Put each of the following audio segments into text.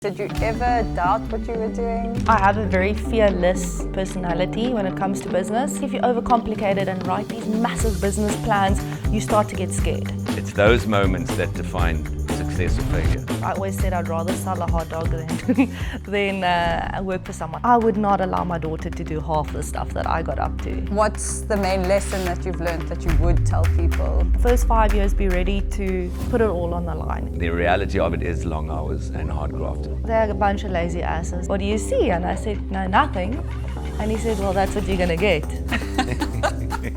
Did you ever doubt what you were doing? I have a very fearless personality when it comes to business. If you overcomplicate it and write these massive business plans, you start to get scared. It's those moments that define success or failure. I always said I'd rather sell a hot dog than work for someone. I would not allow my daughter to do half the stuff that I got up to. What's the main lesson that you've learned that you would tell people? First 5 years, be ready to put it all on the line. The reality of it is long hours and hard graft. They're a bunch of lazy asses. What do you see? And I said, no, nothing. And he said, well, that's what you're gonna get.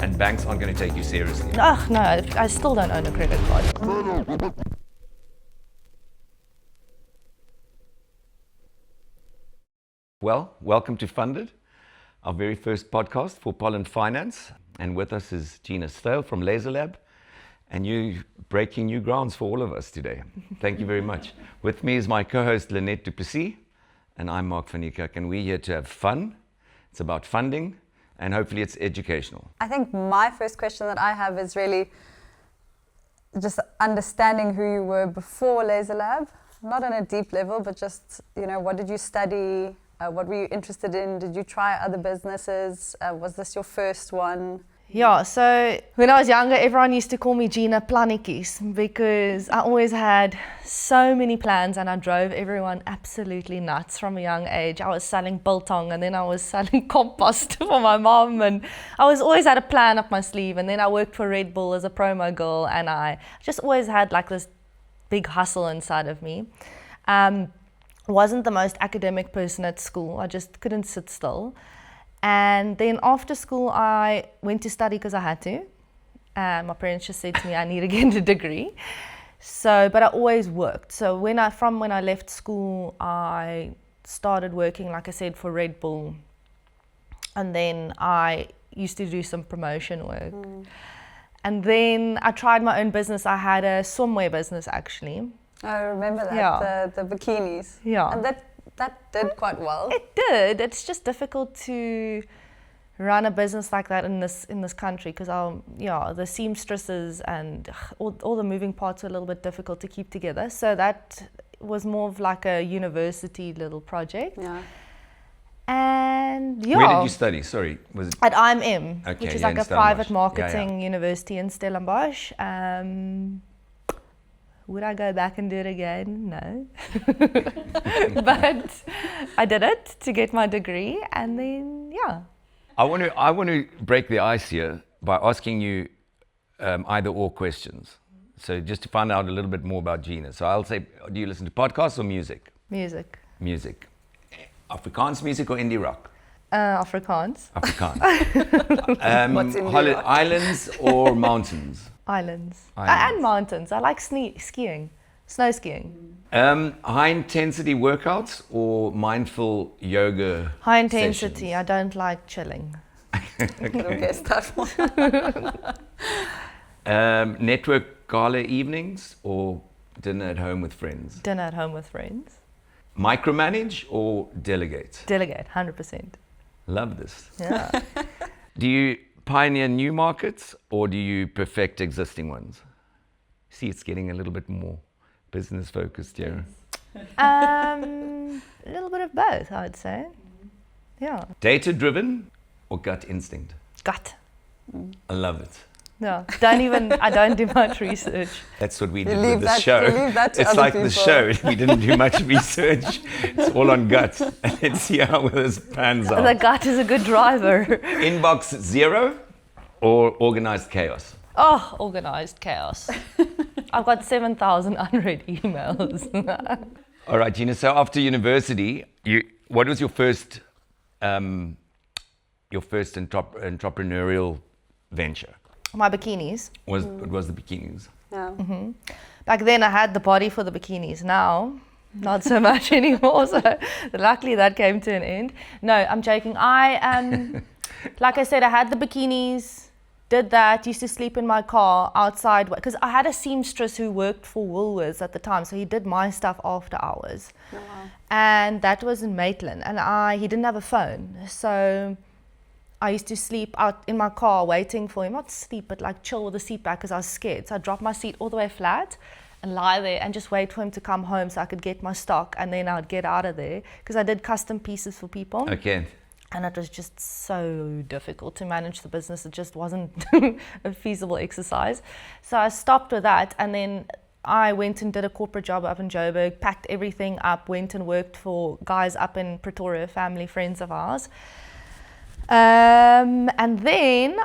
And banks aren't going to take you seriously. Ugh, no, I still don't own a credit card. Well, welcome to Funded, our very first podcast for Pollen Finance. And with us is Gina Steyl from Laser Lab. And you breaking new grounds for all of us today. Thank you very much. With me is my co-host Lynette Duplessis, and I'm Mark van Niekerk, and we're here to have fun. It's about funding, and hopefully it's educational. I think my first question that I have is really just understanding who you were before Laser Lab, not on a deep level, but just, what did you study? What were you interested in? Did you try other businesses? Was this your first one? Yeah, so when I was younger, everyone used to call me Gina Plannetjies because I always had so many plans and I drove everyone absolutely nuts from a young age. I was selling biltong and then I was selling compost for my mom, and I always had a plan up my sleeve. And then I worked for Red Bull as a promo girl, and I just always had like this big hustle inside of me. Wasn't the most academic person at school. I just couldn't sit still. And then after school, I went to study because I had to. And my parents just said to me, I need to get a degree. But I always worked. So when I left school, I started working, like I said, for Red Bull. And then I used to do some promotion work. And then I tried my own business. I had a swimwear business, actually. I remember that, Yeah. the bikinis. Yeah. And that did quite well. It did. It's just difficult to run a business like that in this country because the seamstresses and all the moving parts are a little bit difficult to keep together. So that was more of like a university little project. Yeah. And Where did you study? Sorry, was it? At IMM, Okay, which is yeah, like in a private Stellenbosch. marketing Yeah. university in Stellenbosch. Would I go back and do it again? No. But I did it to get my degree, and then, yeah. I want to break the ice here by asking you either or questions. So just to find out a little bit more about Gina. So I'll say, do you listen to podcasts or music? Music. Music. Afrikaans music or indie rock? Afrikaans. Afrikaans. What's indie rock? Islands or mountains? Islands. Islands. And mountains. I like skiing. Snow skiing. High intensity workouts or mindful yoga? High intensity. sessions? I don't like chilling. Okay, start. Network gala evenings or dinner at home with friends? Dinner at home with friends. Micromanage or delegate? Delegate, 100%. Love this. Yeah. Do you pioneer new markets or do you perfect existing ones? See, it's getting a little bit more business focused here. A little bit of both, I would say. Yeah. Data driven or gut instinct? Gut. I love it. Yeah. I don't do much research. That's what we did leave with the that- show. you leave that to It's other like the people. show. We didn't do much research. It's all on gut. And let's see how this pans The out. gut is a good driver. Inbox zero or organized chaos? Oh, organized chaos. I've got 7,000 unread emails. All right, Gina. So after university, what was your first entrepreneurial venture? My bikinis. It was the bikinis. Yeah. Back then I had the body for the bikinis. Now, not so much anymore. So luckily that came to an end. No, I'm joking. Like I said, I had the bikinis, did that, used to sleep in my car outside because I had a seamstress who worked for Woolworths at the time. So he did my stuff after hours. Oh, wow. And that was in Maitland. And he didn't have a phone. So I used to sleep out in my car waiting for him, not sleep, but like chill with the seat back because I was scared. So I dropped my seat all the way flat and lie there and just wait for him to come home so I could get my stock, and then I'd get out of there because I did custom pieces for people. Okay. And it was just so difficult to manage the business. It just wasn't a feasible exercise. So I stopped with that, and then I went and did a corporate job up in Joburg, packed everything up, went and worked for guys up in Pretoria, family, friends of ours. And then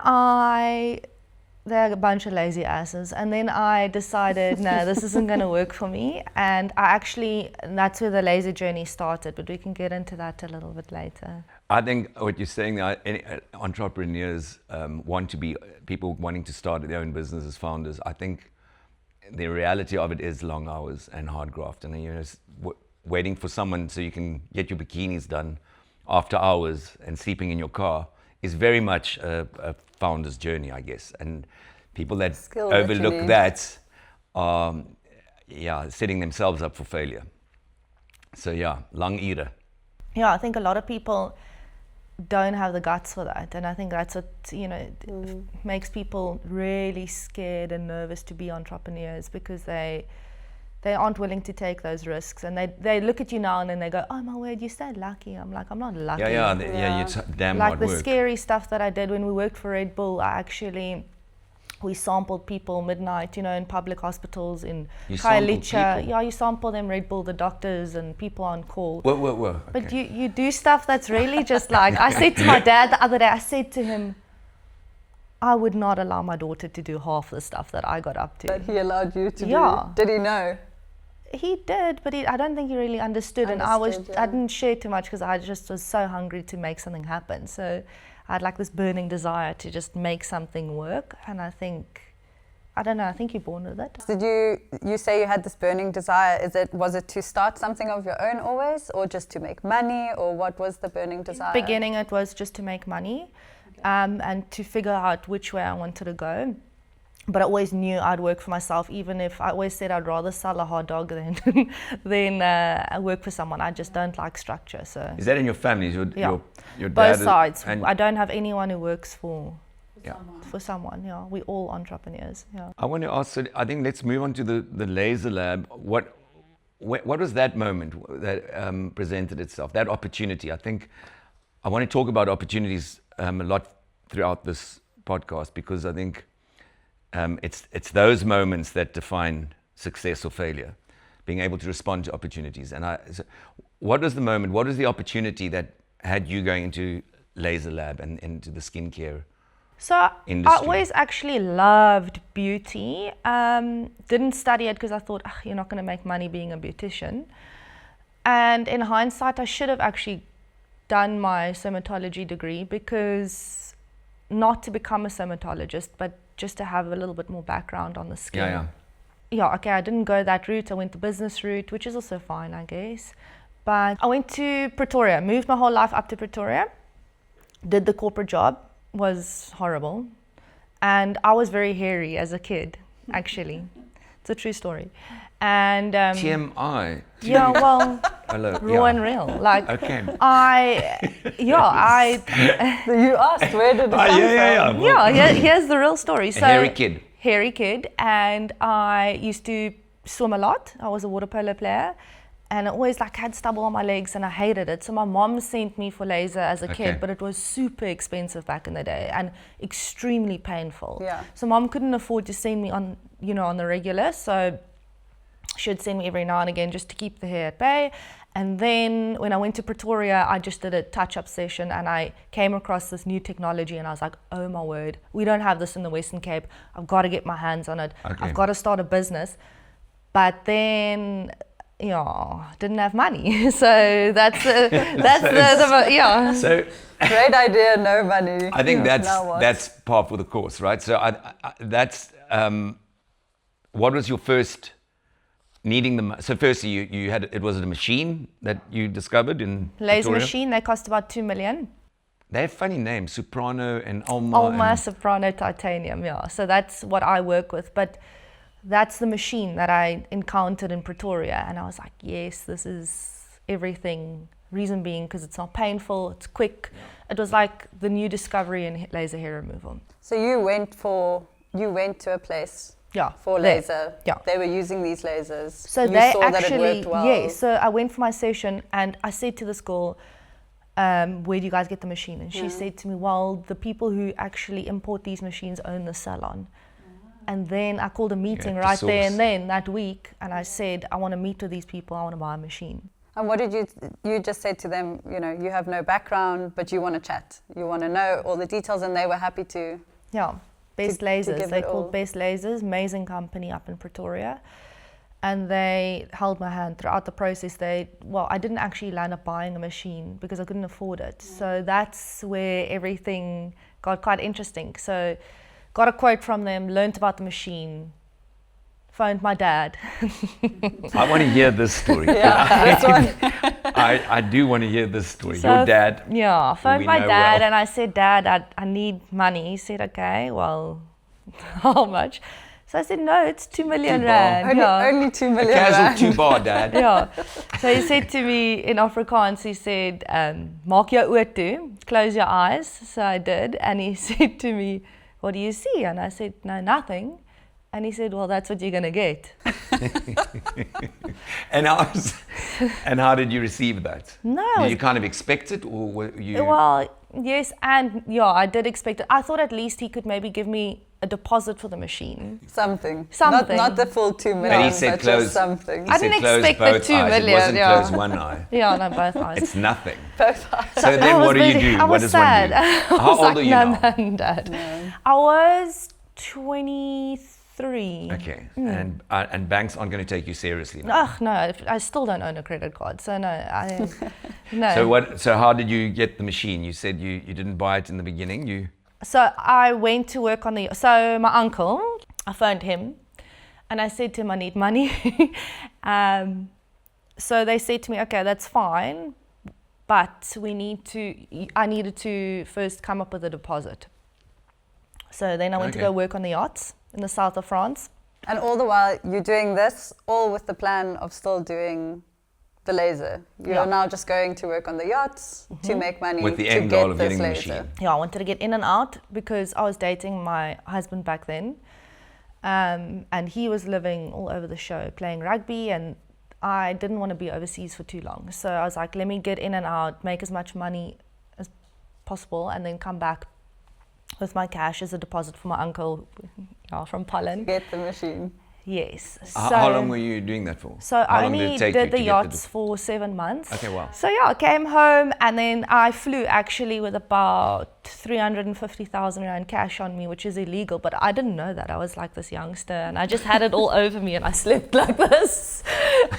they're a bunch of lazy asses. And then I decided, no, this isn't going to work for me. And that's where the lazy journey started, but we can get into that a little bit later. I think what you're saying now, entrepreneurs want to be people wanting to start their own business as founders. I think the reality of it is long hours and hard graft, and waiting for someone so you can get your bikinis done after hours and sleeping in your car is very much a founder's journey, I guess. And people that overlook that are setting themselves up for failure. So lang ure. Yeah, I think a lot of people don't have the guts for that, and I think that's what makes people really scared and nervous to be entrepreneurs, because they aren't willing to take those risks, and they look at you now and then they go, oh my word, you're so lucky. I'm like, I'm not lucky. It's damn like hard the work. scary stuff that I did when we worked for Red Bull. We sampled people midnight, in public hospitals in Khayelitsha. Yeah, you sample them, Red Bull, the doctors and people on call. Whoa. Okay. But you do stuff that's really just like, I said to my dad the other day, I said to him, I would not allow my daughter to do half the stuff that I got up to. But he allowed you to Yeah. do. Did he know? He did, but I don't think he really understood. And I didn't share too much because I just was so hungry to make something happen. So I had like this burning desire to just make something work. And I think you're born with it. Did you say you had this burning desire? Was it to start something of your own always, or just to make money, or what was the burning desire? In the beginning, it was just to make money, and to figure out which way I wanted to go. But I always knew I'd work for myself, even if I always said I'd rather sell a hot dog than work for someone. I just don't like structure. So is that in your family? Your dad both sides. I don't have anyone who works for someone. Yeah, we're all entrepreneurs. Yeah. I want to ask. So I think let's move on to the Laser Lab. What was that moment that presented itself? That opportunity. I think I want to talk about opportunities a lot throughout this podcast, because I think it's those moments that define success or failure. Being able to respond to opportunities. And so what was the moment? What was the opportunity that had you going into Laser Lab and into the skincare? So industry? I always actually loved beauty. Didn't study it because I thought, you're not going to make money being a beautician. And in hindsight, I should have actually done my dermatology degree, because not to become a dermatologist, but just to have a little bit more background on the skin. Yeah, okay, I didn't go that route. I went the business route, which is also fine, I guess. But I went to Pretoria, moved my whole life up to Pretoria, did the corporate job, was horrible. And I was very hairy as a kid, actually. It's a true story. And TMI. Yeah, well, Hello. raw and real. Like, okay. You asked, where did it come from? Yeah, here's the real story. So, Hairy kid. And I used to swim a lot. I was a water polo player, and I always had stubble on my legs, and I hated it. So my mom sent me for laser as a kid, but it was super expensive back in the day and extremely painful. Yeah. So mom couldn't afford to send me on the regular. So she would send me every now and again just to keep the hair at bay. And then when I went to Pretoria, I just did a touch-up session, and I came across this new technology, and I was like, oh my word, we don't have this in the Western Cape. I've got to get my hands on it. I've got to start a business. But then, didn't have money. So that's So great idea, no money. I think that's par for the course, right? So that's what was your first needing the? So firstly, you had it was a machine that you discovered in laser Pretoria? machine. They cost about 2 million. They have funny names, Soprano and Alma. Alma, Soprano, Titanium. Yeah. So that's what I work with, but that's the machine that I encountered in Pretoria, and I was like, yes, this is everything. Reason being because it's not painful, it's quick. It was like the new discovery in laser hair removal. So you went to a place Yeah. for there. laser. Yeah. They were using these lasers. So you they saw actually, that it worked well. yes. So I went for my session and I said to this girl, where do you guys get the machine? And she said to me, well, the people who actually import these machines own the salon. And then I called a meeting the right there source. and then that week, and I said, I want to meet with these people, I want to buy a machine. And what did you just said to them, you know, you have no background, but you want to chat. You want to know all the details, and they were happy to. Yeah, Best to Lasers. give They it called all. Best Lasers, amazing company up in Pretoria. And they held my hand throughout the process. I didn't actually land up buying a machine because I couldn't afford it. So that's where everything got quite interesting. So got a quote from them, learned about the machine, phoned my dad. I want to hear this story. Yeah, this one. I do want to hear this story. So, Your dad. Yeah, phoned we my know dad well. and I said, Dad, I need money. He said, okay, well, how much? So I said, no, it's 2 million 2 bar. rand. Yeah. Only 2 A million casual rand. 2 bar, Dad. Ja. So he said to me in Afrikaans, he said, maak jou oë toe, close your eyes. So I did. And he said to me, what do you see? And I said, no, nothing. And he said, well, that's what you're going to get. And how did you receive that? No, Did you kind of expect it, or were you? well, yes, and yeah, I did expect it. I thought at least he could maybe give me a deposit for the machine. Something. Something. Not the full 2 million, But he said but close. just something. He I said didn't close expect the both 2 eyes. million, It wasn't yeah. close one eye. Yeah, no, both eyes. It's nothing. Both eyes. So then, I was what do you busy. do? I What was does sad. one do? I How was old like, are you no, now? no, Dad. I was 23. Okay, and banks aren't going to take you seriously now. Ugh, no, I still don't own a credit card, so no, no. So how did you get the machine? You said you didn't buy it in the beginning. So I went to work so my uncle, I phoned him, and I said to him, I need money. So they said to me, okay, that's fine, but I needed to first come up with a deposit. So then I went to Okay. go work on the yachts in the south of France. And all the while you're doing this, all with the plan of still doing the laser. You're Yeah. now just going to work on the yachts to make money With the to end get goal of this getting the laser. machine. Yeah, I wanted to get in and out because I was dating my husband back then. And he was living all over the show playing rugby, and I didn't want to be overseas for too long. So I was like, let me get in and out, make as much money as possible, and then come back with my cash as a deposit for my uncle from Poland. Get the machine. Yes. How long were you doing that for? So How I long only it take did you the to get yachts for 7 months. Okay, wow. So yeah, I came home and then I flew actually with about 350,000 rand cash on me, which is illegal, but I didn't know that. I was like this youngster and I just had it all over me and I slept like this.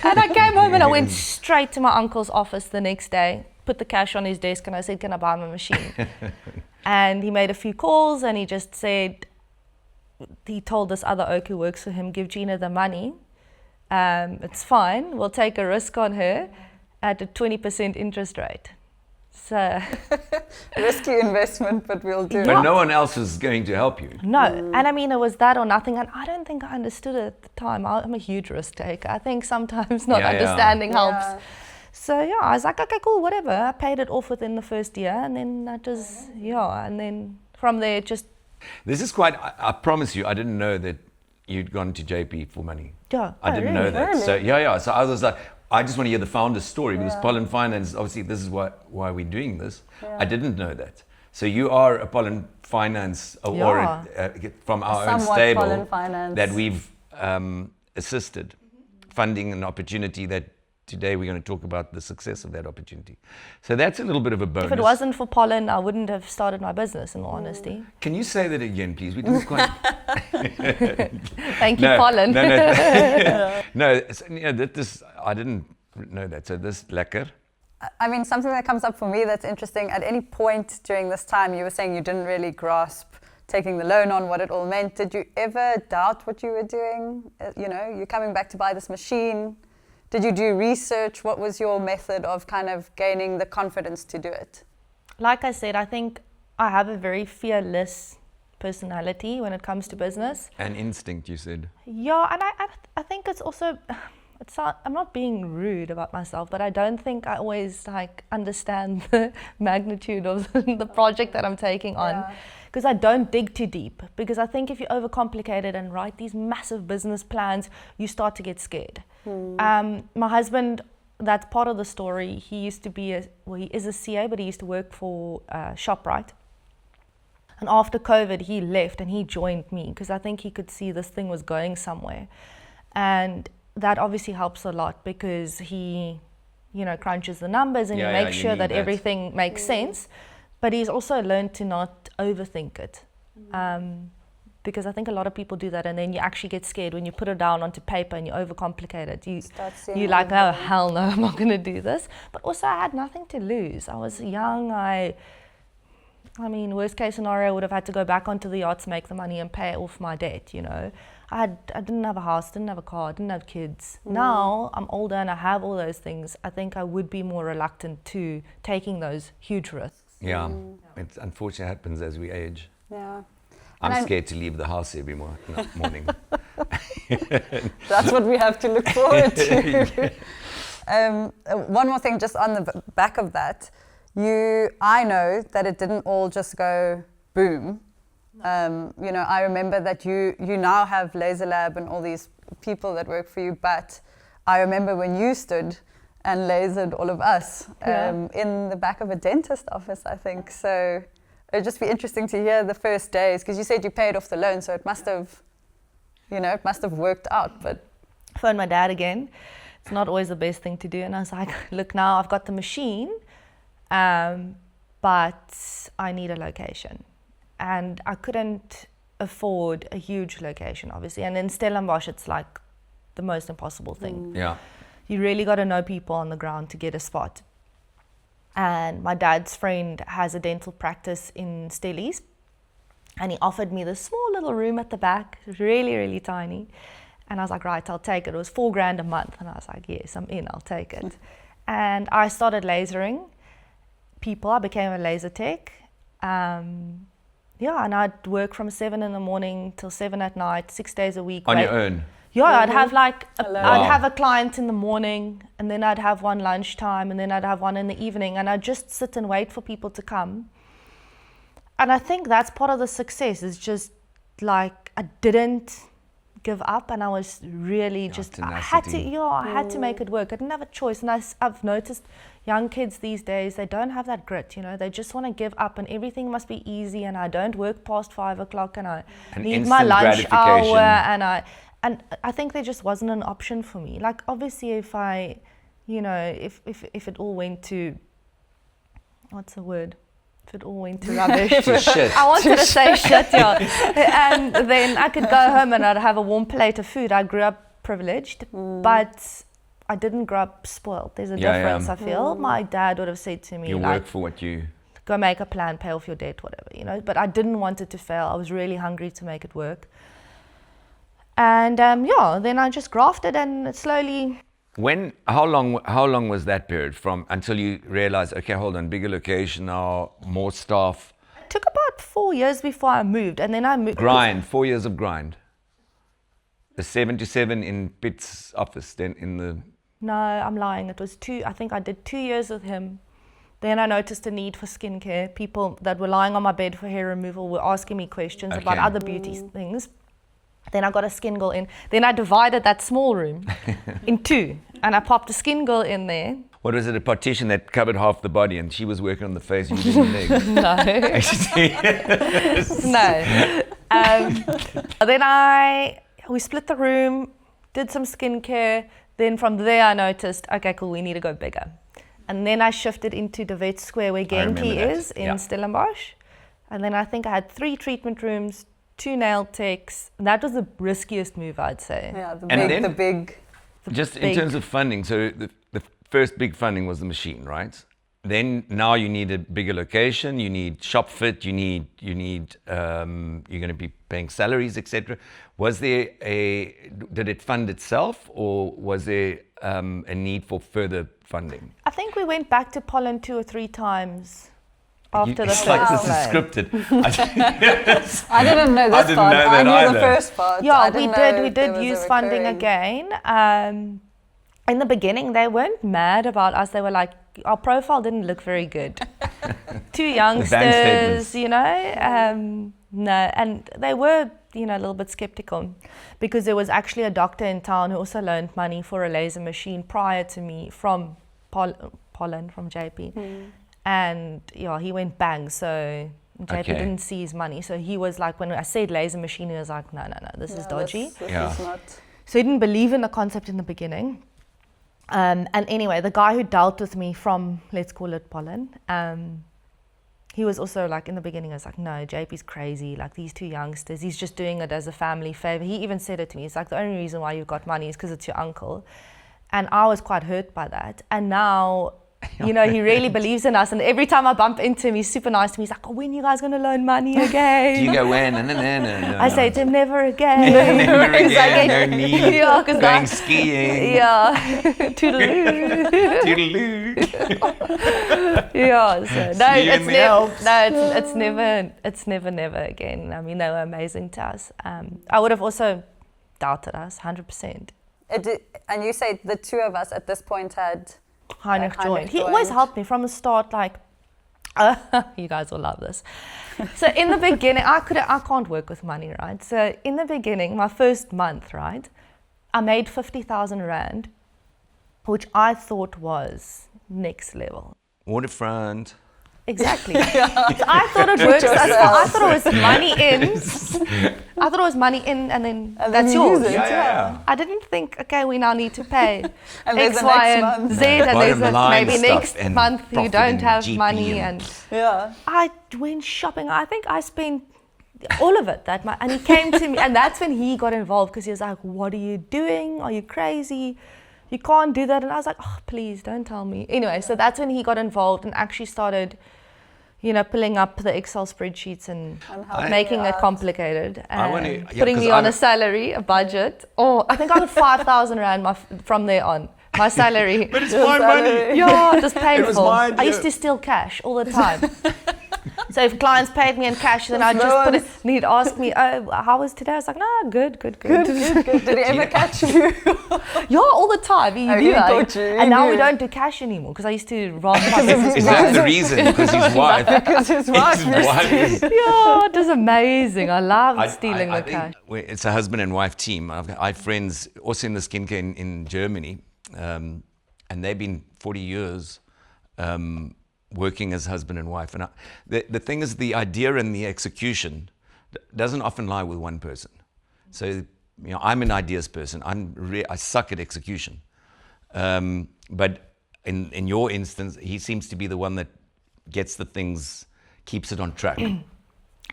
And I came home and I went straight to my uncle's office the next day, put the cash on his desk and I said, can I buy my machine? And he made a few calls and he just said, he told this other oak who works for him, give Gina the money. It's fine. We'll take a risk on her at a 20% interest rate. So Risky investment, but we'll do But it. no one else is going to help you. no, and I mean it was that or nothing, and I don't think I understood it at the time. I'm a huge risk taker. I think sometimes not Yeah, yeah. understanding helps. Yeah. So yeah, I was like, okay, cool, whatever. I paid it off within the first year, and then I just and then from there it just This is quite, I promise you, I didn't know that you'd gone to JP for money. yeah. I didn't know that. Really? So yeah. So I was like, I just want to hear the founder's story because Pollen Finance, obviously this is why we're doing this. I didn't know that. So you are a Pollen Finance or from our own Somewhat stable Pollen Finance. that we've assisted, funding an opportunity that today we're going to talk about the success of that opportunity. So that's a little bit of a bonus. If it wasn't for pollen, I wouldn't have started my business, in all honesty. Can you say that again, please? We didn't quite. Thank you, pollen. No. No, I didn't know that. So this lekker. I mean, something that comes up for me that's interesting, at any point during this time, you were saying you didn't really grasp taking the loan on, what it all meant. Did you ever doubt what you were doing? You're coming back to buy this machine. Did you do research? What was your method of kind of gaining the confidence to do it? Like I said, I think I have a very fearless personality when it comes to business. An instinct, you said. Yeah, and I think it's also, I'm not being rude about myself, but I don't think I always like understand the magnitude of the project that I'm taking on, because I don't dig too deep. Because I think if you overcomplicate it and write these massive business plans, you start to get scared. My husband, that's part of the story. He used to be he is a CA, but he used to work for ShopRite. And after COVID, he left and he joined me because I think he could see this thing was going somewhere. And that obviously helps a lot because he, crunches the numbers and he makes sure that everything makes sense. But he's also learned to not overthink it. Because I think a lot of people do that, and then you actually get scared when you put it down onto paper and you overcomplicate it. You're like, oh, hell no, I'm not going to do this. But also I had nothing to lose. I was young. I mean, worst case scenario, I would have had to go back onto the yachts, make the money and pay off my debt, I didn't have a house, didn't have a car, didn't have kids. Now I'm older and I have all those things. I think I would be more reluctant to taking those huge risks. Yeah, it unfortunately happens as we age. Yeah. I'm scared to leave the house every morning. That's what we have to look forward to. One more thing, just on the back of that, I know that it didn't all just go boom. I remember that you now have Laser Lab and all these people that work for you, but I remember when you stood and lasered all of us in the back of a dentist office, I think. So it'd just be interesting to hear the first days, because you said you paid off the loan, so it must have, worked out. But phoned my dad again. It's not always the best thing to do, and I was like, look, now I've got the machine, but I need a location. And I couldn't afford a huge location, obviously. And in Stellenbosch, it's like the most impossible thing. Yeah. You really got to know people on the ground to get a spot. And my dad's friend has a dental practice in Stellies. And he offered me this small little room at the back, really, really tiny. And I was like, right, I'll take it. It was $4,000 a month. And I was like, yes, I'm in, I'll take it. And I started lasering people. I became a laser tech. And I'd work from 7 in the morning till 7 at night, 6 days a week. On your own? Yeah, I'd have I'd have a client in the morning, and then I'd have one lunchtime, and then I'd have one in the evening, and I'd just sit and wait for people to come. And I think that's part of the success, is just like I didn't give up, and I was really I had to make it work. I didn't have a choice. And I've noticed young kids these days, they don't have that grit, they just want to give up and everything must be easy, and I don't work past 5 o'clock, and I need my lunch hour, and I think there just wasn't an option for me. Like obviously if I, if it all went to, what's the word? If it all went to rubbish. Shit. I wanted to say shit, yeah. And then I could go home and I'd have a warm plate of food. I grew up privileged, but I didn't grow up spoiled. There's a difference, I feel. My dad would have said to me, you work for what you... Go make a plan, pay off your debt, whatever, But I didn't want it to fail. I was really hungry to make it work. And then I just grafted and it slowly... How long was that period from until you realized, okay, hold on, bigger location now, more staff? It took about 4 years before I moved, and then I moved. 4 years of grind. The 7 to 7 in Pitt's office, then in the... No, I'm lying. It was 2. I think I did 2 years with him. Then I noticed a need for skincare. People that were lying on my bed for hair removal were asking me questions about other beauty things. Then I got a skin girl in. Then I divided that small room in 2, and I popped a skin girl in there. What was it, a partition that covered half the body, and she was working on the face and you did the legs? No. No. Then we split the room, did some skincare. Then from there I noticed, okay, cool, we need to go bigger. And then I shifted into De Wet Square where Genki is in Stellenbosch. And then I think I had 3 treatment rooms, 2 nail techs. That was the riskiest move, I'd say. Yeah, In big. terms of funding, so the first big funding was the machine, right? Then now you need a bigger location, you need shop fit, you're going to be paying salaries, etc. Did it fund itself, or was there a need for further funding? I think we went back to Poland 2 or 3 times. After the it's like this is scripted. I didn't know this part. I knew the first part. Yeah, we did use funding again. in the beginning, they weren't mad about us. They were like, our profile didn't look very good. Two youngsters, you know, no, and they were, you know, a little bit skeptical because there was actually a doctor in town who also loaned money for a laser machine prior to me from Poland, from JP. And yeah, he went bang, so JP didn't see his money. So he was like, when I said laser machine, he was like, no, this is dodgy. This is not. So he didn't believe in the concept in the beginning. And anyway, the guy who dealt with me from, let's call it Poland, he was also like, in the beginning, I was like, no, JP's crazy. Like, these two youngsters, he's just doing it as a family favor. He even said it to me. It's like, the only reason why you've got money is because it's your uncle. And I was quite hurt by that. And now, you know, he really believes in us. And every time I bump into him, he's super nice to me. He's like, oh, when are you guys going to loan money again? Do you go, when? No. I say to him, never again. Never again, no need. Yeah, going skiing. Yeah. Toodaloo. Toodaloo. Yeah, so no, See you in the Alps. it's never again. I mean, they were amazing to us. I would have also doubted us, 100%. And you say the two of us at this point had Heinrich joined. He always helped me from the start, like, you guys will love this. So in the beginning, I can't work with money, right? So in the beginning, my first month, right, I made 50,000 Rand, which I thought was next level. Waterfront. Exactly. So I thought it works. I thought it was money in. I thought it was money in, and then that's yours. Yeah. I didn't think, okay, we now need to pay And X, there's a Y, next and month. Z, and there's Bottom line maybe stuff next and month you profit don't and have GP money, and- and Yeah. I went shopping. I think I spent all of it that month, and he came to me, and that's when he got involved because he was like, "What are you doing? Are you crazy? You can't do that." And I was like, "Oh, please don't tell me." Anyway, so that's when he got involved and actually started, you know, pulling up the Excel spreadsheets and making it complicated and putting me on a salary, a budget. Oh, I think I got 5,000 Rand from there on. My salary. But it's my money. Yeah, it was painful. It was mine, I used to steal cash all the time. So if clients paid me in cash, then I'd just put it, and he'd ask me, oh, how was today? I was like, no, good. Good. Did he ever catch you? Yeah, all the time. He knew caught you. And now we don't do cash anymore because I used to run. Is that the reason? Because his wife. Because his wife used to. Yeah, it was amazing. I loved stealing I the cash. think it's a husband and wife team. I have friends also in the skincare in Germany, and they've been 40 years working as husband and wife. And the thing is, the idea and the execution doesn't often lie with one person. So, you know, I'm an ideas person. I suck at execution. But in your instance, he seems to be the one that gets the things, keeps it on track.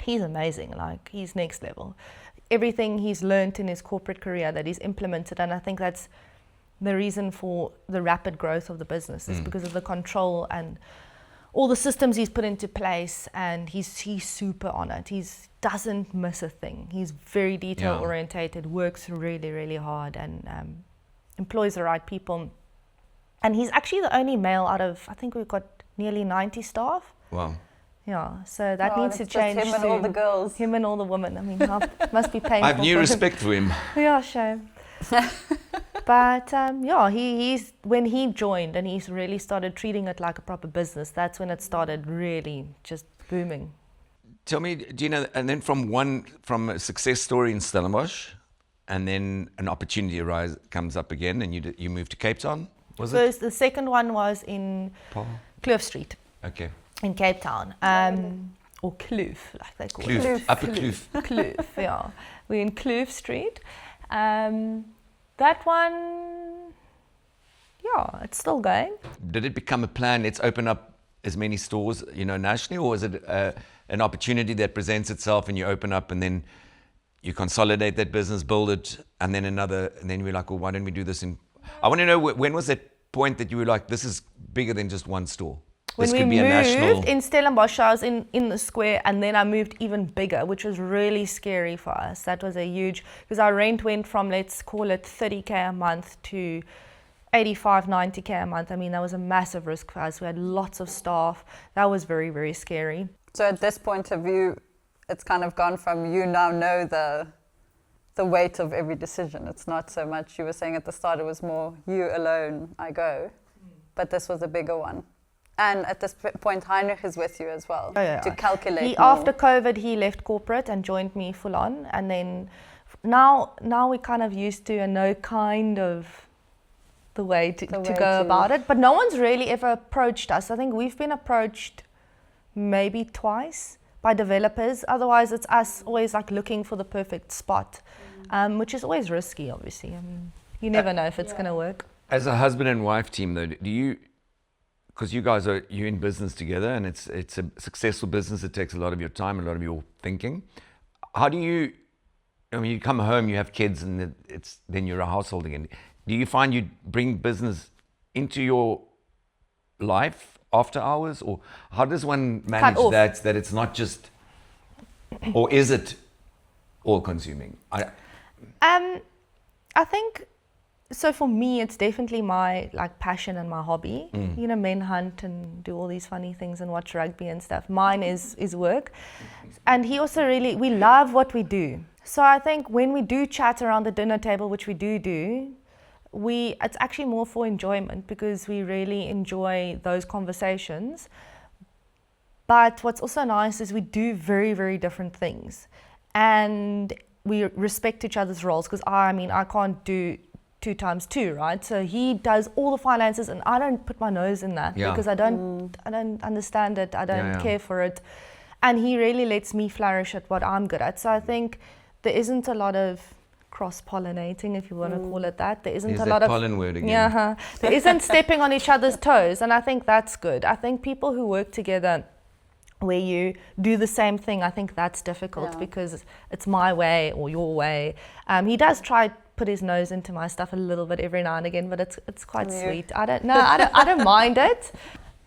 He's amazing. Like, he's next level. Everything he's learned in his corporate career that he's implemented, and I think that's the reason for the rapid growth of the business is because of the control and all the systems he's put into place, and he's super on it. He doesn't miss a thing. He's very detail orientated, works really, really hard, and employs the right people. And he's actually the only male out of, I think we've got nearly 90 staff. Wow. Yeah, so that needs to change. Him and all the girls. Him and all the women. I mean, must be painful. I have new for respect for him. Yeah, shame. But yeah, he's when he joined and he's really started treating it like a proper business. That's when it started really just booming. Tell me, Gina, and then from a success story in Stellenbosch, and then an opportunity comes up again, and you moved to Cape Town. Was it? The second one was in Kloof Street. Okay. In Cape Town, or Kloof, like they call it. Upper Kloof. Kloof, yeah. We're in Kloof Street. That one, yeah, it's still going. Did it become a plan? Let's open up as many stores, you know, nationally, or is it an opportunity that presents itself and you open up and then you consolidate that business, build it, and then another, and then we're like, well, why don't we do this in? I want to know when was that point that you were like, this is bigger than just one store. When we moved in Stellenbosch, I was in the square, and then I moved even bigger, which was really scary for us. That was a huge, because our rent went from, let's call it 30K a month to 85, 90K a month. I mean, that was a massive risk for us. We had lots of staff. That was very, very scary. So at this point of view, it's kind of gone from you now know the the weight of every decision. It's not so much, you were saying at the start, it was more you alone, I go. But this was a bigger one. And at this point, Heinrich is with you as well, to calculate more. After COVID, he left corporate and joined me full on. And then now we're kind of used to and know kind of the way to go about it. But no one's really ever approached us. I think we've been approached maybe twice by developers. Otherwise, it's us always like looking for the perfect spot, which is always risky, obviously. I mean, you never know if it's going to work. As a husband and wife team, though, do you, because you guys are, you're in business together, and it's a successful business, it takes a lot of your time, a lot of your thinking. How do you, I mean, you come home, you have kids, and then you're a household again. Do you find you bring business into your life after hours, or how does one manage that it's not just, or is it all consuming? I think, so for me, it's definitely my like passion and my hobby. You know, men hunt and do all these funny things and watch rugby and stuff. Mine is work. And he also really, we love what we do. So I think when we do chat around the dinner table, which we do, it's actually more for enjoyment, because we really enjoy those conversations. But what's also nice is we do very, very different things. And we respect each other's roles, because I can't do 2 times 2, right? So he does all the finances, and I don't put my nose in that because I don't understand it. I don't care for it. And he really lets me flourish at what I'm good at. So I think there isn't a lot of cross-pollinating, if you want to call it that. There isn't a lot of pollen word again. There isn't stepping on each other's toes, and I think that's good. I think people who work together where you do the same thing, I think that's difficult because it's my way or your way. He does try put his nose into my stuff a little bit every now and again, but it's quite sweet. I don't mind it.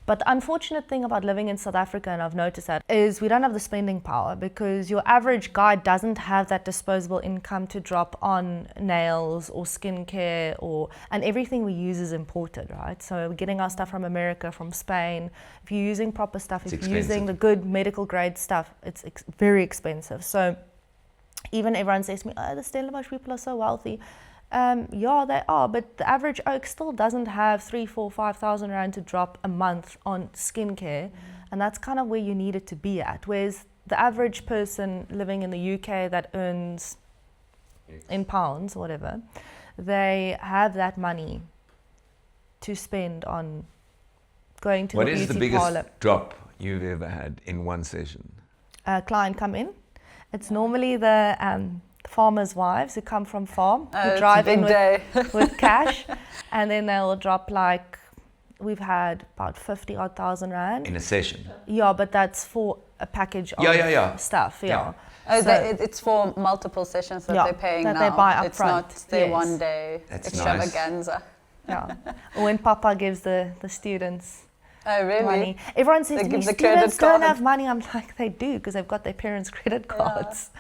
But the unfortunate thing about living in South Africa, and I've noticed that, is we don't have the spending power, because your average guy doesn't have that disposable income to drop on nails or skincare, and everything we use is imported, right? So we're getting our stuff from America, from Spain. If you're using proper stuff, if you're using the good medical grade stuff, it's very expensive. So even everyone says to me, oh, the Stellenbosch people are so wealthy. Yeah, they are, but the average oak still doesn't have 3,000, 4,000, 5,000 rand to drop a month on skincare, and that's kind of where you need it to be at. Whereas the average person living in the UK that earns in pounds or whatever, they have that money to spend on going to the beauty parlor. What is the biggest drop you've ever had in one session? A client come in. It's normally the farmers' wives who come from farm, who drive in with cash, and then they'll drop, like, we've had about 50,000 rand. In a session? Yeah, but that's for a package of stuff, Oh, so it's for multiple sessions that they're paying that now. they buy up it's front. Not their one day extravaganza. Nice. Yeah. Or when Papa gives the students really? money. Everyone says to me, students don't have money. I'm like, they do, because they've got their parents' credit cards.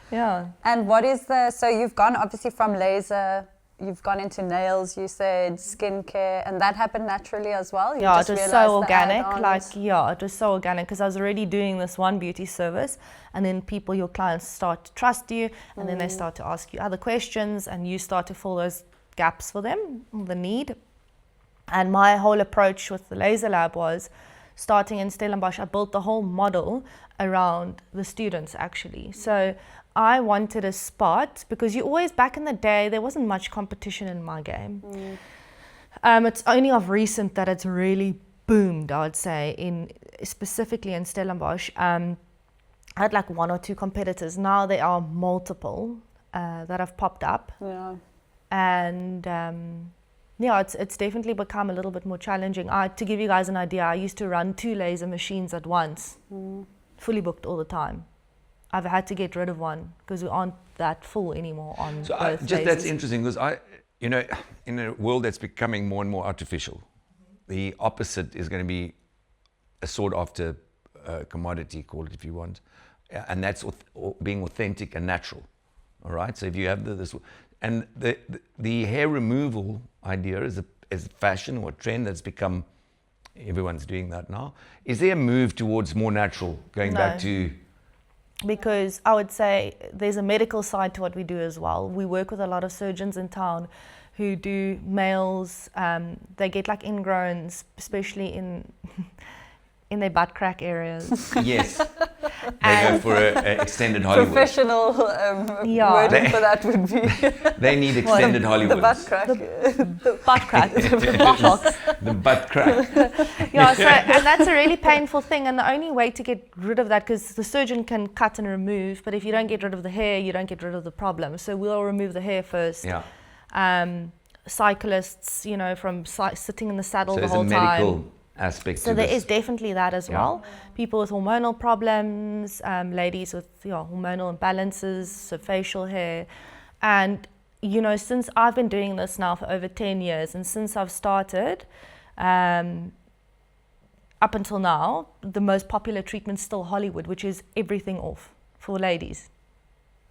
Yeah. And what is so you've gone obviously from laser, you've gone into nails, you said skincare, and that happened naturally as well? You it was so organic. It was so organic, because I was already doing this one beauty service, and then your clients start to trust you, and then they start to ask you other questions, and you start to fill those gaps for them, the need. And my whole approach with the laser lab was, starting in Stellenbosch, I built the whole model around the students, actually. So I wanted a spot, because you always, back in the day, there wasn't much competition in my game. It's only of recent that it's really boomed, I would say, specifically in Stellenbosch. I had like 1 or 2 competitors. Now there are multiple that have popped up. Yeah. And it's definitely become a little bit more challenging. To give you guys an idea, I used to run 2 laser machines at once, fully booked all the time. I've had to get rid of one because we aren't that full anymore on both lasers. That's interesting, because in a world that's becoming more and more artificial, the opposite is going to be a sought after commodity, call it if you want, and that's being authentic and natural. All right, so if you have this, and the hair removal idea is a fashion or a trend that's become, everyone's doing that now. Is there a move towards more natural, going back to because I would say there's a medical side to what we do as well. We work with a lot of surgeons in town who do males. They get like ingrowns, especially in their butt crack areas. Yes. They go for a extended Hollywood. Professional wording for that would be They need extended Hollywood. the butt crack. The butt crack, the buttocks. The butt crack. Yeah, so, and that's a really painful thing, and the only way to get rid of that, because the surgeon can cut and remove, but if you don't get rid of the hair, you don't get rid of the problem. So we'll remove the hair first. Yeah. Cyclists, from sitting in the saddle So the there's a whole medical time. aspect So to there this. is definitely that as well. People with hormonal problems, ladies with hormonal imbalances, so facial hair. And, since I've been doing this now for over 10 years, and since I've started, up until now, the most popular treatment's still Hollywood, which is everything off for ladies.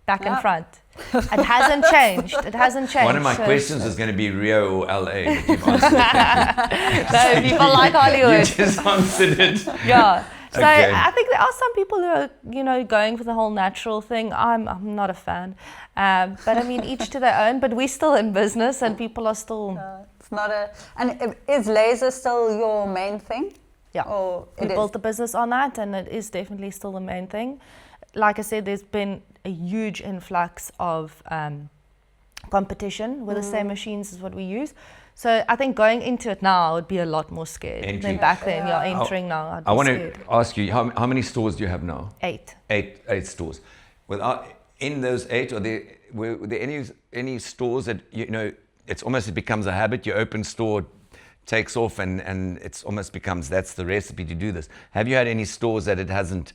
Back and front. It hasn't changed. It hasn't changed. One of my questions is going to be Rio or LA, but you've answered it. No, people like Hollywood. You just answered it. Yeah. So Okay. I think there are some people who are, going for the whole natural thing. I'm not a fan. But I mean, each to their own. But we're still in business and people are still... It's not a... And is laser still your main thing? Yeah. Or We built the business on that, and it is definitely still the main thing. Like I said, there's been a huge influx of competition with the same machines as what we use. So I think going into it now, I would be a lot more scared than back then. Yeah, entering now, I'd be I want scared. to ask you, how many stores do you have now? 8. Eight stores. In those 8, were there any stores that, it's almost, it becomes a habit, you open store, takes off, and it's almost becomes, that's the recipe to do this. Have you had any stores that it hasn't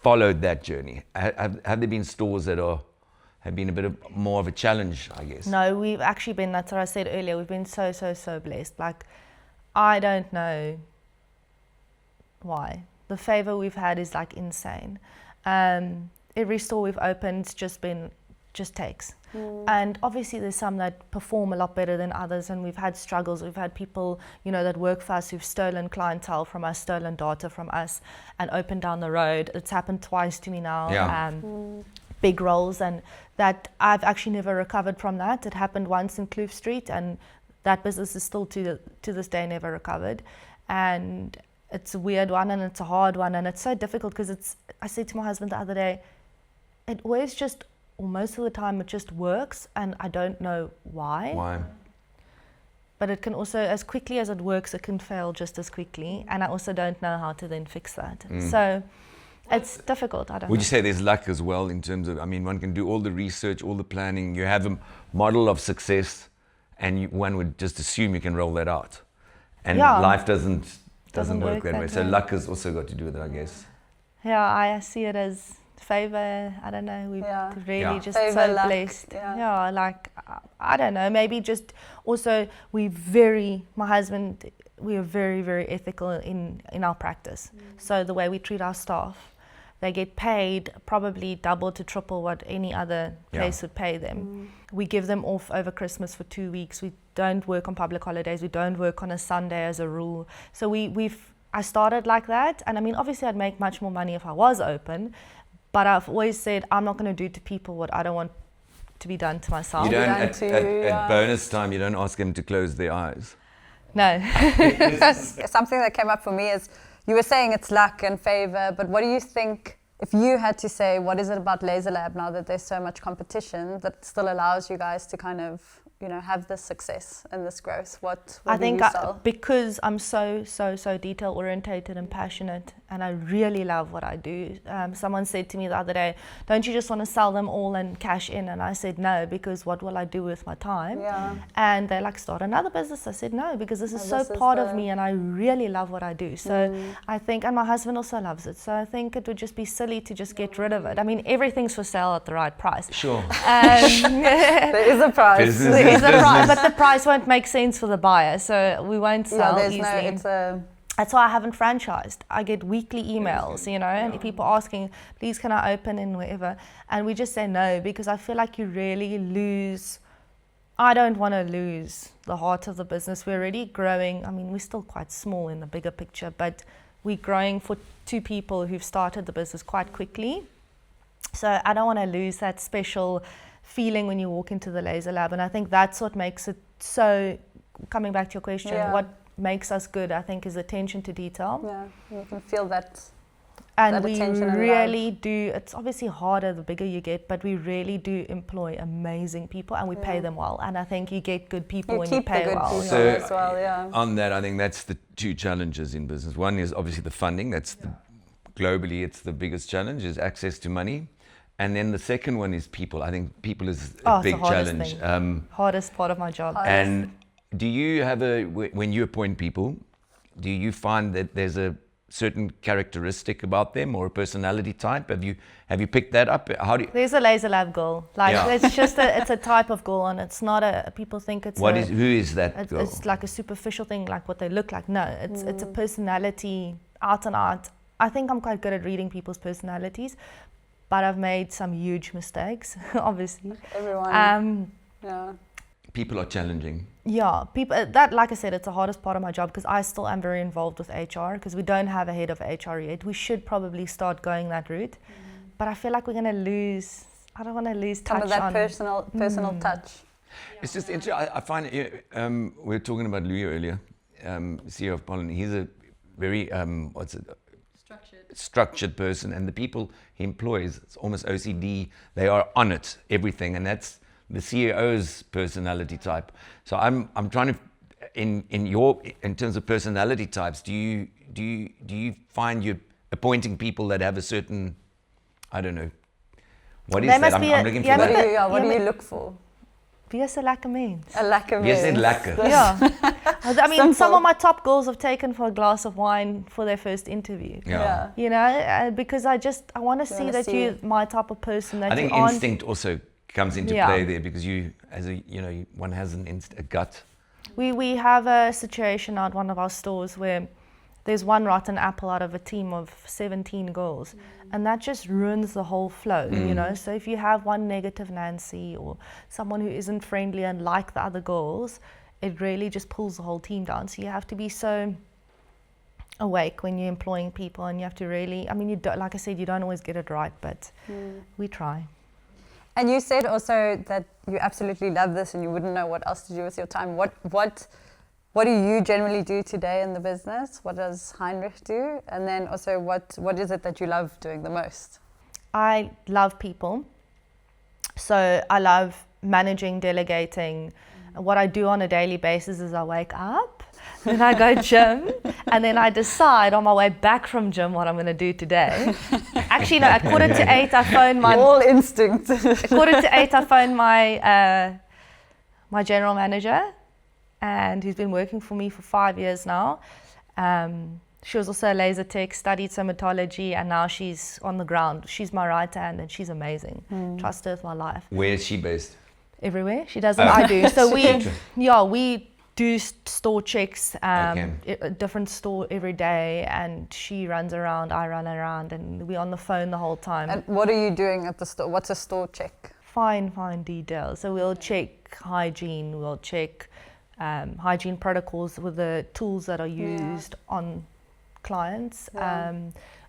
followed that journey? Have there been stores that have been a bit more of a challenge, I guess? No, we've actually been, that's what I said earlier, we've been so blessed. Like, I don't know why. The favor we've had is like insane. Every store we've opened just takes. And obviously there's some that perform a lot better than others, and we've had struggles. We've had people, that work for us who've stolen clientele from us, stolen data from us, and opened down the road. It's happened twice to me now. Yeah. Big roles, and that I've actually never recovered from that. It happened once in Kloof Street, and that business is still to this day never recovered. And it's a weird one, and it's a hard one, and it's so difficult because I said to my husband the other day, it always just, or most of the time, it just works, and I don't know why. Why? But it can also, as quickly as it works, it can fail just as quickly, and I also don't know how to then fix that. So it's difficult. I don't know. Would you say there's luck as well in terms of, one can do all the research, all the planning, you have a model of success, and one would just assume you can roll that out. And life doesn't work that way. So luck has also got to do with it, I guess. Yeah, I see it as favor. I don't know. We're really just Favor, so luck. blessed. Yeah, like, I don't know. Maybe just also my husband, we are very, very ethical in our practice. So the way we treat our staff, they get paid probably double to triple what any other place would pay them. We give them off over Christmas for 2 weeks. We don't work on public holidays. We don't work on a Sunday as a rule. So I started like that. And obviously I'd make much more money if I was open. But I've always said, I'm not going to do to people what I don't want to be done to myself. You don't, at bonus time, you don't ask them to close their eyes. No. Something that came up for me is, you were saying it's luck and favor, but what do you think, if you had to say, what is it about Laser Lab now that there's so much competition that still allows you guys to kind of, have this success and this growth? What I do you think sell? because I'm so detail orientated and passionate, and I really love what I do. Someone said to me the other day, don't you just want to sell them all and cash in? And I said no, because what will I do with my time? Yeah. And they're like, start another business. I said no, because this is part of me, and I really love what I do. So I think, and my husband also loves it, so I think it would just be silly to just get rid of it. Everything's for sale at the right price. Sure. There is a price. There is a price, but the price won't make sense for the buyer, so we won't sell easily. That's why I haven't franchised. I get weekly emails, and people asking, please can I open in wherever? And we just say no, because I feel like you really lose. I don't want to lose the heart of the business. We're already growing. We're still quite small in the bigger picture, but we're growing for 2 people who've started the business quite quickly. So I don't want to lose that special feeling when you walk into the laser lab, and I think that's what makes it so, coming back to your question, what makes us good, I think, is attention to detail. Yeah, you can feel that. And that we attention and really do, it's obviously harder the bigger you get, but we really do employ amazing people, and we pay them well. And I think you get good people when you pay well. People So as well, yeah. on that, I think that's the two challenges in business. One is obviously the funding. That's globally, it's the biggest challenge, is access to money. And then the second one is people. I think people is a big challenge. Hardest part of my job. And do you have when you appoint people, do you find that there's a certain characteristic about them or a personality type? Have you picked that up? How do you? There's a laser lab girl. It's just it's a type of girl, and it's not people think it's who is that girl? It's like a superficial thing, like what they look like. No, it's a personality out and out. I think I'm quite good at reading people's personalities, but I've made some huge mistakes, obviously. Everyone. People are challenging. Yeah, people. That, like I said, it's the hardest part of my job, because I still am very involved with HR, because we don't have a head of HR yet. We should probably start going that route, but I feel like we're going to lose. I don't want to lose touch some of that on personal touch. It's just interesting. I find we were talking about Louis earlier, CEO of Pollen. He's a very structured person, and the people he employs, it's almost OCD. They are on it, everything, and that's the CEO's personality type. So I'm trying to, in terms of personality types, do you find you're appointing people that have a certain, I don't know, what is that? I'm looking for that. What do you look for? Wees 'n lekker mens. 'n lekker mens. Wees net lekker. Yeah. I mean, Simple. some of my top girls have taken for a glass of wine for their first interview. Yeah. You know, because I want to see that you're my type of person. That I think you aren't, instinct also comes into play there, because one has a gut. We have a situation at one of our stores where there's one rotten apple out of a team of 17 girls, and that just ruins the whole flow, you know. So if you have one negative Nancy or someone who isn't friendly and like the other girls, it really just pulls the whole team down. So you have to be so awake when you're employing people, and you have to really, I mean, you don't, like I said, you don't always get it right, but we try. And you said also that you absolutely love this and you wouldn't know what else to do with your time. What do you generally do today in the business? What does Heinrich do? And then also, what is it that you love doing the most? I love people. So I love managing, delegating. What I do on a daily basis is I wake up, then I go gym, and then I decide on my way back from gym what I'm going to do today. Actually, no, at 7:45 I phone my... All instinct. At 7:45 I phone my general manager, and he's been working for me for 5 years now. She was also a laser tech, studied somatology, and now she's on the ground. She's my right hand, and she's amazing. Trust her with my life. Where is she based? Everywhere. She does what I do. So we do store checks, a different store every day, and she runs around, I run around, and we're on the phone the whole time. And what are you doing at the store? What's a store check? Fine details. So we'll check hygiene, we'll check hygiene protocols with the tools that are used on clients.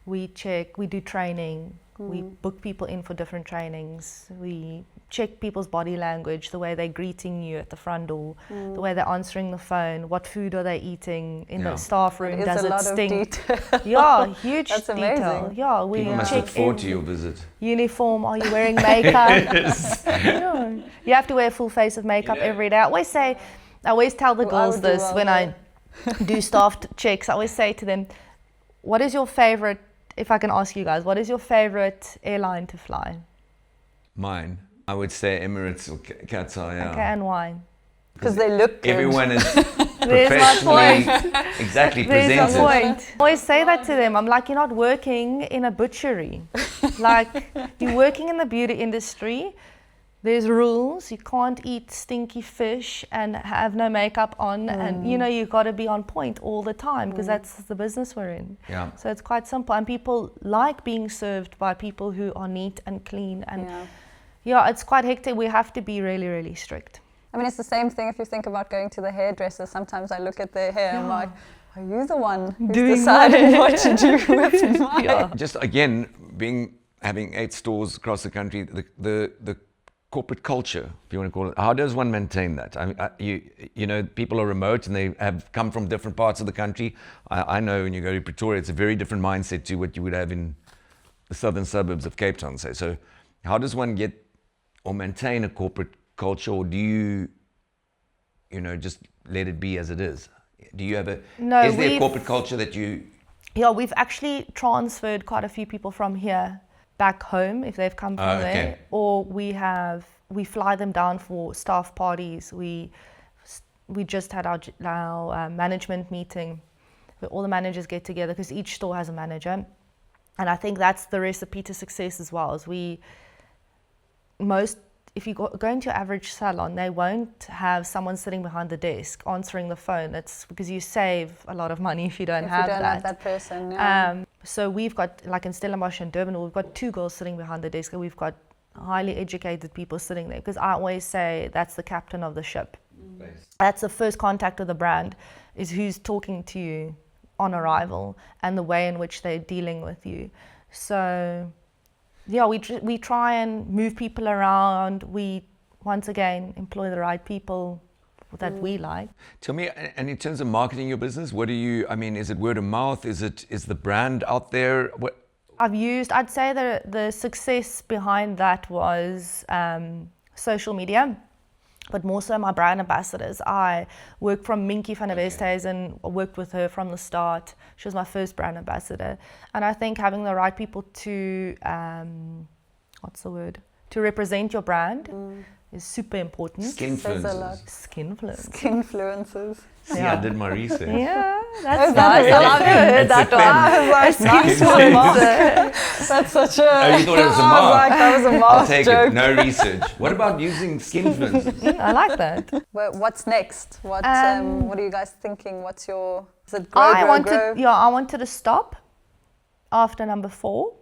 We do training. We book people in for different trainings. We check people's body language, the way they're greeting you at the front door, the way they're answering the phone, what food are they eating in the staff room, does it stink? Yeah, huge That's detail. amazing. Yeah, we People must look forward to your visit. Uniform, are you wearing makeup? Yeah. You have to wear a full face of makeup every day. I always tell the girls this when I do staff checks. I always say to them, what is your favorite, if I can ask you guys, what is your favorite airline to fly? Mine, I would say Emirates or Qatar, yeah. Okay, and why? Because they look good. Everyone is There's my professionally point. exactly There's presented. my point. I always say that to them. I'm like, you're not working in a butchery. Like, you're working in the beauty industry. There's rules. You can't eat stinky fish and have no makeup on. And, you've got to be on point all the time because that's the business we're in. Yeah. So it's quite simple. And people like being served by people who are neat and clean. And it's quite hectic. We have to be really, really strict. I mean, it's the same thing if you think about going to the hairdresser. Sometimes I look at their hair and I'm like, are you the one who's deciding what to do with mine? Just again, having 8 stores across the country, the corporate culture, if you want to call it, how does one maintain that? I mean, you know, people are remote and they have come from different parts of the country. I know when you go to Pretoria, it's a very different mindset to what you would have in the southern suburbs of Cape Town, say. So how does one get or maintain a corporate culture, or do you know, just let it be as it is? Do you have is there a corporate culture that you... Yeah, we've actually transferred quite a few people from here back home if they've come from there, or we fly them down for staff parties. We just had our management meeting where all the managers get together, because each store has a manager, and I think that's the recipe to success as well. Is if you go into your average salon, they won't have someone sitting behind the desk answering the phone. That's because you save a lot of money if you don't have that person. Yeah. So we've got, like in Stellenbosch and Durban, we've got 2 girls sitting behind the desk, and we've got highly educated people sitting there, because I always say that's the captain of the ship. That's the first contact with the brand, is who's talking to you on arrival and the way in which they're dealing with you. So yeah, we try and move people around. We, once again, employ the right people that we like. Tell me, and in terms of marketing your business, what do you, I mean, is it word of mouth? Is the brand out there? What? I'd say the success behind that was social media, but more so my brand ambassadors. I work from Minky van der Westhuizen, I worked with her from the start. She was my first brand ambassador. And I think having the right people to, to represent your brand is super important. Skinfluencers. Skinfluencers. Yeah, I did my research. Yeah, that's nice. I've never heard that one. That's such a... Oh, you thought it was a mark? That was a mark I'll take joke. it. No research. What about using skinfluencers? I like that. Well, what's next? What are you guys thinking? What's your... Is it grow? I wanted to stop after number 4.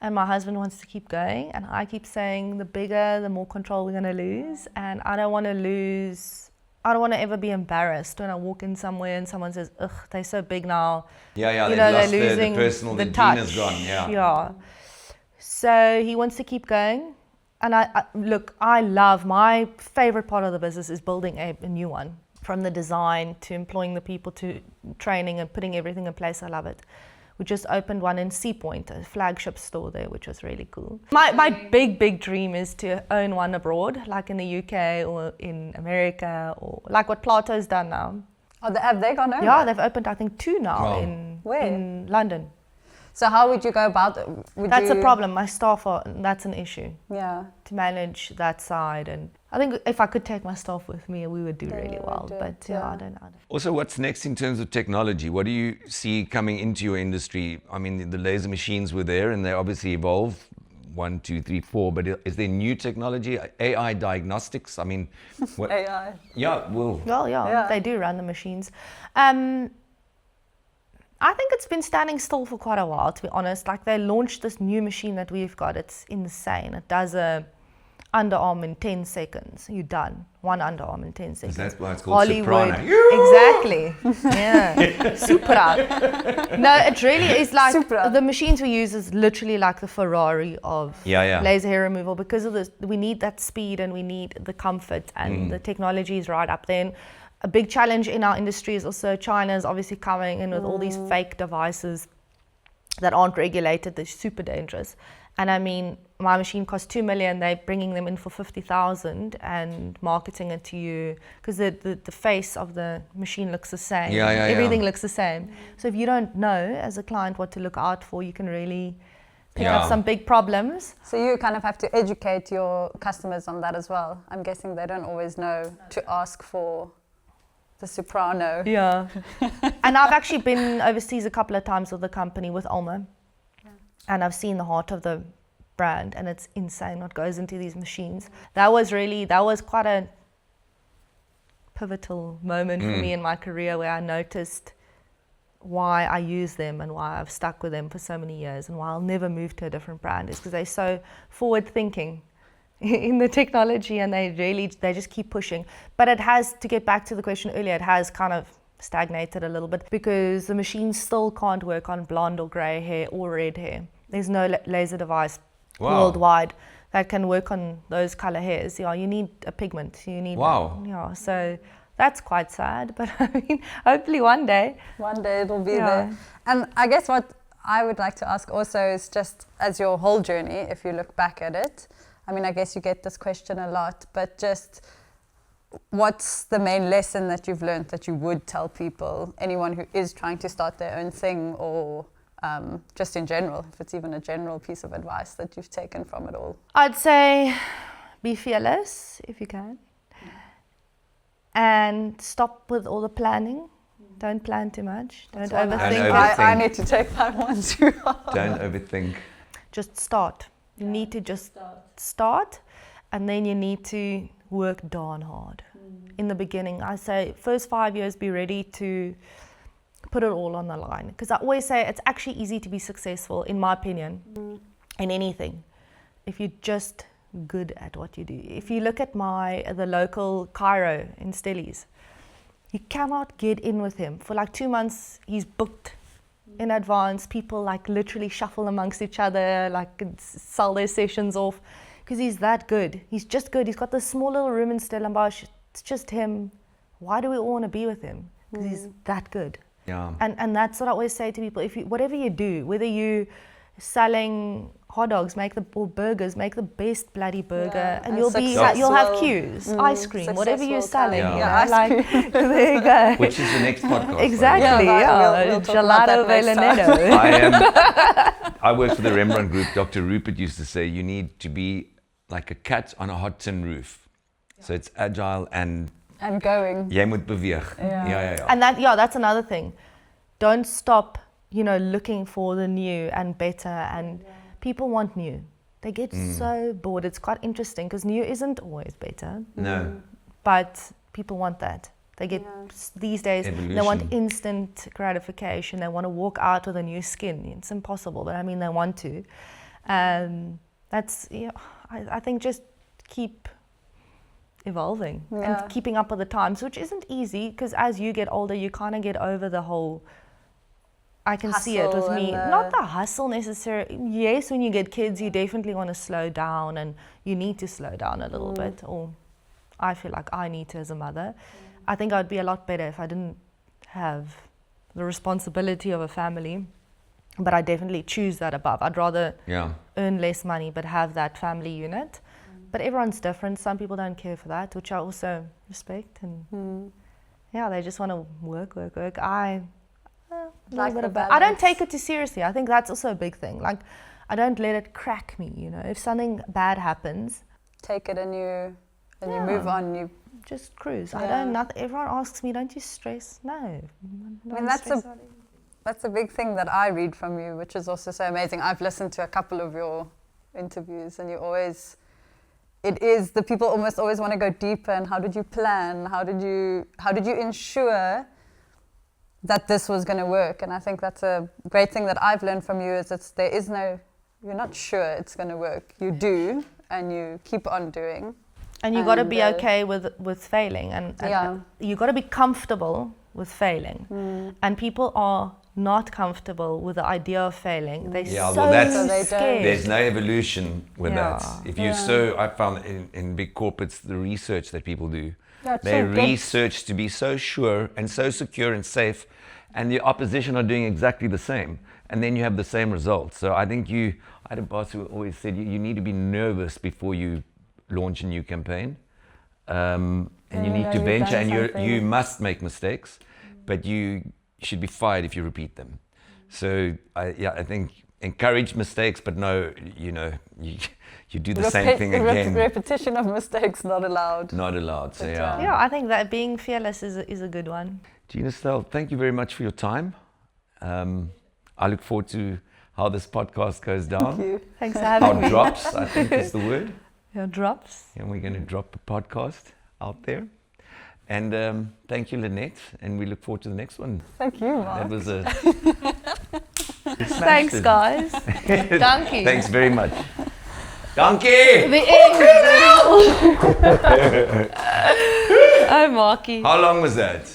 And my husband wants to keep going. And I keep saying the bigger, the more control we're going to lose. And I don't want to ever be embarrassed when I walk in somewhere and someone says, ugh, they're so big now. Yeah, you they've know, lost they're losing the personal, the the touch. Gina's gone, Yeah. So he wants to keep going. And I love, my favorite part of the business is building a new one. From the design to employing the people to training and putting everything in place. I love it. We just opened one in Sea Point, a flagship store there, which was really cool. My big dream is to own one abroad, like in the UK or in America, or like what Plato's done now. Oh, have they gone over? Yeah, they've opened, I think, 2 now. Where? In London. So how would you go about it? That's a problem. My staff that's an issue. Yeah. To manage that side, and I think if I could take my staff with me, we would do really well. But I don't know. Also, what's next in terms of technology? What do you see coming into your industry? I mean, the laser machines were there, and they obviously evolve 1, 2, 3, 4. But is there new technology, AI diagnostics? I mean, what? AI. Yeah, well. Well, yeah, they do run the machines. I think it's been standing still for quite a while, to be honest. Like, they launched this new machine that we've got. It's insane. It does a underarm in 10 seconds. You're done. 1 underarm in 10 seconds. That's why it's called Hollywood. Soprano. Exactly. Yeah. Supra. No, it really is like, Supra. the machines we use is literally like the Ferrari of laser hair removal, because of this. We need that speed and we need the comfort, and the technology is right up there. And a big challenge in our industry is also China is obviously coming in with all these fake devices that aren't regulated. They're super dangerous. And I mean, my machine costs 2 million. They're bringing them in for 50,000 and marketing it to you, because the face of the machine looks the same. Everything looks the same. So if you don't know as a client what to look out for, you can really pick up some big problems. So you kind of have to educate your customers on that as well. I'm guessing they don't always know to ask for the Soprano. Yeah. And I've actually been overseas a couple of times with the company, with Alma. And I've seen the heart of the brand, and it's insane what goes into these machines. That was quite a pivotal moment for me in my career, where I noticed why I use them and why I've stuck with them for so many years, and why I'll never move to a different brand, is because they're so forward thinking in the technology, and they just keep pushing. But it has, to get back to the question earlier, it has kind of stagnated a little bit, because the machines still can't work on blonde or grey hair or red hair. There's no laser device Wow. worldwide that can work on those color hairs. Yeah, you need a pigment. You need. Wow. Yeah, so that's quite sad. But I mean, hopefully one day. One day it'll be Yeah. there. And I guess what I would like to ask also is just as your whole journey, if you look back at it, I mean, I guess you get this question a lot, but just what's the main lesson that you've learned that you would tell people, anyone who is trying to start their own thing, or just in general, if it's even a general piece of advice that you've taken from it all? I'd say be fearless if you can. And stop with all the planning. Don't plan too much. Don't That's one overthink Don't it. I need to take that one too. Don't overthink. Just start. You need to just start, and then you need to work darn hard. In the beginning, I say first 5 years, be ready to put it all on the line. Because I always say it's actually easy to be successful, in my opinion, in anything, if you're just good at what you do. If you look at the local Cairo in Stellies, you cannot get in with him. For like 2 months, he's booked in advance. People like literally shuffle amongst each other, like sell their sessions off, because he's that good. He's just good. He's got this small little room in Stellenbosch. It's just him. Why do we all want to be with him? Because he's that good. Yeah. And that's what I always say to people. If you, whatever you do, whether you selling hot dogs, or burgers, make the best bloody burger, Yeah, and and you'll have successful. queues, ice cream, whatever you're Successful selling. kind. You Yeah. know, Yeah, ice like there you go. Which is the next podcast. by the way. Exactly, Yeah, yeah. we'll talk about Gelato that next time. Velenado. I work for the Rembrandt Group. Dr. Rupert used to say you need to be like a cat on a hot tin roof. So it's agile and And going. jy moet beweeg. Yeah. Yeah. And that's another thing. Don't stop, looking for the new and better. And people want new. They get so bored. It's quite interesting because new isn't always better, No. but people want that. They get these days. They want Evolution. instant gratification. They want to walk out with a new skin. It's impossible, but I mean they want to. That's I think just keep evolving and keeping up with the times, which isn't easy because as you get older, you kind of get over the whole. I can see it with Hustle me. and Not the hustle necessarily. Yes, when you get kids, you definitely want to slow down, and you need to slow down a little bit. Or I feel like I need to as a mother. I think I'd be a lot better if I didn't have the responsibility of a family. But I definitely choose that above. I'd rather earn less money but have that family unit. But everyone's different. Some people don't care for that, which I also respect. And they just want to work. Like the I don't take it too seriously. I think that's also a big thing. Like, I don't let it crack me. If something bad happens, Take it and you move on. You just cruise. Yeah. Everyone asks me, don't you stress? No. I mean, that's a big thing that I read from you, which is also so amazing. I've listened to a couple of your interviews, and the people almost always want to go deeper. And how did you plan? How did you ensure that this was going to work? And I think that's a great thing that I've learned from you is you're not sure it's going to work. You do, and you keep on doing. And you got to be okay with failing, and you got to be comfortable with failing. And people are not comfortable with the idea of failing. They're scared. There's no evolution with that. If you I found in big corporates, the research that people do, they research to be so sure and so secure and safe, and the opposition are doing exactly the same, and then you have the same results. So I think I had a boss who always said you need to be nervous before you launch a new campaign, and you need to venture, and you must make mistakes, but you should be fired if you repeat them. So I think encourage mistakes, but you do the same thing again. Repetition of mistakes not allowed. Not allowed. So I think that being fearless is a good one. Gina Steyl, thank you very much for your time. I look forward to how this podcast goes down. Thank you. Thanks for having me. How drops, I think is the word. Your drops. And we're going to drop a podcast out there. And thank you, Lynette, and we look forward to the next one. Thank you, Mark. That was a... Thanks, guys. Dankie. Thanks very much. Dankie! The end. Oh, Marky. How long was that?